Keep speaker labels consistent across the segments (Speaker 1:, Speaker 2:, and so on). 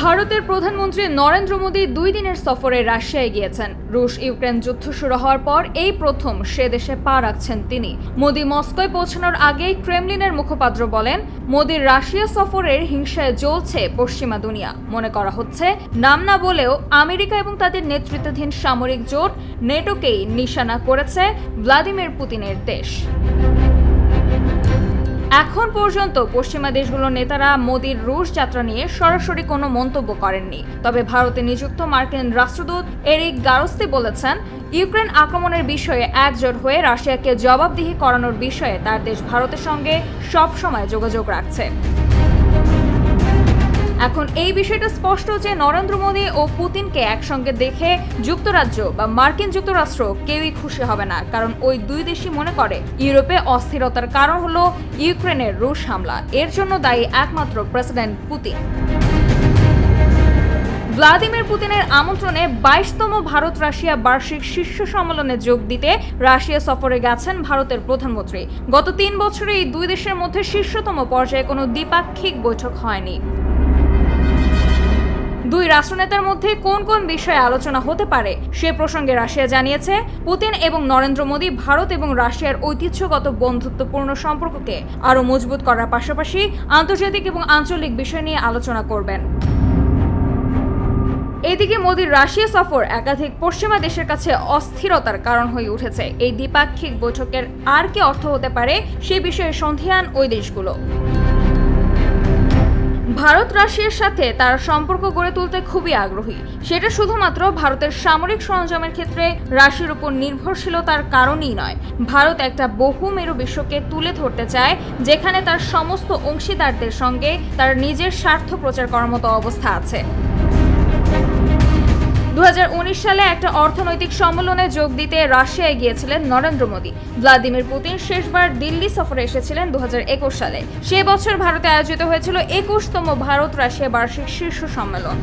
Speaker 1: ভারতের প্রধানমন্ত্রী নরেন্দ্র মোদী 2 দিনের সফরে রাশিয়ায় গিয়েছেন। রুশ ইউক্রেন যুদ্ধ শুরু হওয়ার পর এই প্রথম সে দেশে পা রাখছেন তিনি। মোদী মস্কোয় পৌঁছানোর আগেই ক্রেমলিনের মুখপাত্র বলেন, মোদীর রাশিয়া সফরের হিংসায় জ্বলছে পশ্চিমা দুনিয়া। মনে করা হচ্ছে নাম না বলেও আমেরিকা এবং তাদের নেতৃত্বাধীন সামরিক জোট নেটোকেই নিশানা করেছে ভ্লাদিমির পুতিনের দেশ। এখন পর্যন্ত পশ্চিমা দেশগুলোর নেতারা মোদীর রুশ যাত্রা নিয়ে সরাসরি কোনো মন্তব্য করেননি। তবে ভারতে নিযুক্ত মার্কিন রাষ্ট্রদূত এরিক গারস্তি বলেছেন, ইউক্রেন আক্রমণের বিষয়ে একজোট হয়ে রাশিয়াকে জবাবদিহি করানোর বিষয়ে তার দেশ ভারতের সঙ্গে সবসময় যোগাযোগ রাখছে। এখন এই বিষয়টা স্পষ্ট যে নরেন্দ্র মোদী ও পুতিনকে একসঙ্গে দেখে যুক্তরাজ্য বা মার্কিন যুক্তরাষ্ট্র কেউই খুশি হবে না, কারণ ওই দুই দেশই মনে করে ইউরোপে অস্থিরতার কারণ হলো ইউক্রেনের রুশ হামলা। এর জন্য দায়ী একমাত্র প্রেসিডেন্ট পুতিন। ভ্লাদিমির পুতিনের আমন্ত্রণে 22তম ভারত রাশিয়া বার্ষিক শীর্ষ সম্মেলনে যোগ দিতে রাশিয়া সফরে গেছেন ভারতের প্রধানমন্ত্রী। গত 3 বছরে এই দুই দেশের মধ্যে শীর্ষতম পর্যায়ে কোনো দ্বিপাক্ষিক বৈঠক হয়নি। দুই রাষ্ট্রনেতার মধ্যে কোন কোন বিষয়ে আলোচনা হতে পারে সে প্রসঙ্গে রাশিয়া জানিয়েছে, পুতিন এবং নরেন্দ্র মোদী ভারত এবং রাশিয়ার ঐতিহ্যগত বন্ধুত্বপূর্ণ সম্পর্ককে আরও মজবুত করার পাশাপাশি আন্তর্জাতিক এবং আঞ্চলিক বিষয় নিয়ে আলোচনা করবেন। এদিকে মোদীর রাশিয়া সফর একাধিক পশ্চিমা দেশের কাছে অস্থিরতার কারণ হয়ে উঠেছে। এই দ্বিপাক্ষিক বৈঠকের আর কি অর্থ হতে পারে সে বিষয়ে সন্দিহান ওই দেশগুলো। ভারত রাশিয়ার সাথে তার সম্পর্ক গড়ে তুলতে খুবই আগ্রহী। সেটা শুধুমাত্র ভারতের সামরিক সরঞ্জামের ক্ষেত্রে রাশিয়ার উপর নির্ভরশীলতার কারণেই নয়। ভারত একটা বহুমেরু বিশ্বকে তুলে ধরতে চায়, যেখানে তার সমস্ত অংশীদারদের সঙ্গে তার নিজের স্বার্থ প্রচার করার মতো অবস্থা আছে। 2019 সালে একটা অর্থনৈতিক সম্মেলনে যোগ দিতে রাশিয়ায় গিয়েছিলেন নরেন্দ্র মোদী। ভ্লাদিমির পুতিন শেষবার দিল্লি সফরে এসেছিলেন 2021 সালে। সে বছর ভারতে আয়োজিত হয়েছিল 21তম ভারত রাশিয়া বার্ষিক শীর্ষ সম্মেলন।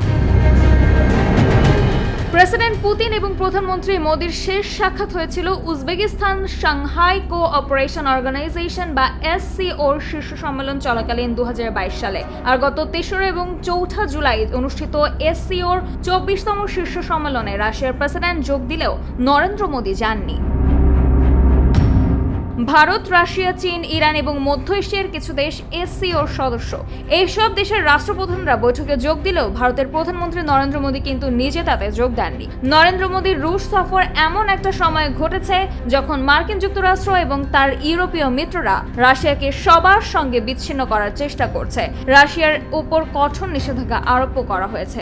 Speaker 1: প্রেসিডেন্ট পুতিন এবং প্রধানমন্ত্রী মোদীর শেষ সাক্ষাৎ হয়েছিল উজবেকিস্তান সাংহাই কোঅপারেশন অর্গানাইজেশন বা SCOর শীর্ষ সম্মেলন চলাকালীন 2022 সালে। আর গত 3 এবং 4 জুলাই অনুষ্ঠিত SCOর 24তম শীর্ষ সম্মেলনে রাশিয়ার প্রেসিডেন্ট যোগ দিলেও নরেন্দ্র মোদী যাননি। ভারত, রাশিয়া, চীন, ইরান এবং মধ্য এশিয়ার কিছু দেশ SCOর সদস্য। এইসব দেশের রাষ্ট্রপ্রধানরা বৈঠকে যোগ দিলেও ভারতের প্রধানমন্ত্রী নরেন্দ্র মোদী কিন্তু নিজে তাতে যোগ দেননি। নরেন্দ্র মোদীর রুশ সফর এমন একটা সময় ঘটেছে যখন মার্কিন যুক্তরাষ্ট্র এবং তার ইউরোপীয় মিত্ররা রাশিয়াকে সবার সঙ্গে বিচ্ছিন্ন করার চেষ্টা করছে। রাশিয়ার উপর কঠোর নিষেধাজ্ঞা আরোপ করা হয়েছে।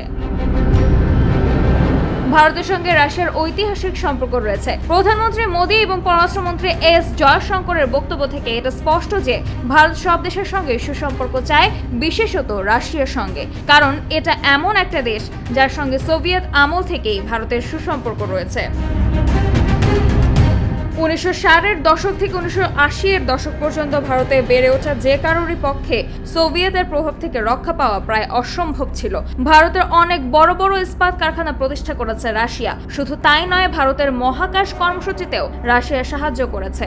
Speaker 1: ভারতের সঙ্গে রাশিয়ার ঐতিহাসিক সম্পর্ক রয়েছে। প্রধানমন্ত্রী মোদী এবং পররাষ্ট্রমন্ত্রী S জয়শঙ্করের বক্তব্য থেকে এটা স্পষ্ট যে ভারত সব দেশের সঙ্গে সুসম্পর্ক চায়, বিশেষত রাশিয়ার সঙ্গে, কারণ এটা এমন একটা দেশ যার সঙ্গে সোভিয়েত আমল থেকেই ভারতের সুসম্পর্ক রয়েছে। 1960-এর দশক থেকে 1980-এর দশক পর্যন্ত ভারতে বেড়ে ওঠা যে কারোরই পক্ষে সোভিয়েতের প্রভাব থেকে রক্ষা পাওয়া প্রায় অসম্ভব ছিল। ভারতের অনেক বড় বড় ইস্পাত কারখানা প্রতিষ্ঠা করেছে রাশিয়া। শুধু তাই নয়, ভারতের মহাকাশ কর্মসূচিতেও রাশিয়া সাহায্য করেছে।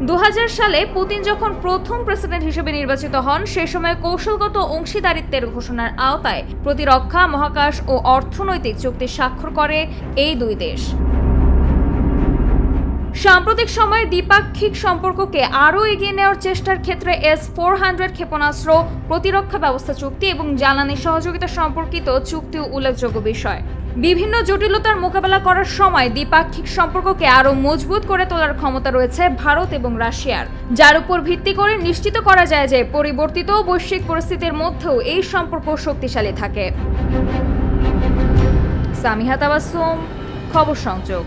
Speaker 1: 2000 সালে পুতিন যখন প্রথম প্রেসিডেন্ট হিসেবে নির্বাচিত হন, সে সময় কৌশলগত অংশীদারিত্বের ঘোষণার আওতায় প্রতিরক্ষা, মহাকাশ ও অর্থনৈতিক চুক্তি স্বাক্ষর করে এই দুই দেশ। সাম্প্রতিক সময়ে দ্বিপাক্ষিক সম্পর্ককে আরও এগিয়ে নেওয়ার চেষ্টার ক্ষেত্রে S-400 ক্ষেপণাস্ত্র, প্রতিরক্ষা ব্যবস্থা চুক্তি এবং জ্বালানি সহযোগিতা সম্পর্কিত চুক্তি উল্লেখযোগ্য বিষয়। বিভিন্ন জটিলতার মোকাবেলা করার সময় দ্বিপাক্ষিক সম্পর্ককে আরও মজবুত করে তোলার ক্ষমতা রয়েছে ভারত এবং রাশিয়ার, যার উপর ভিত্তি করে নিশ্চিত করা যায় যে পরিবর্তিত বৈশ্বিক পরিস্থিতির মধ্যেও এই সম্পর্ক শক্তিশালী থাকে। সামিহা তাবাসসুম, খবর সংযোগ।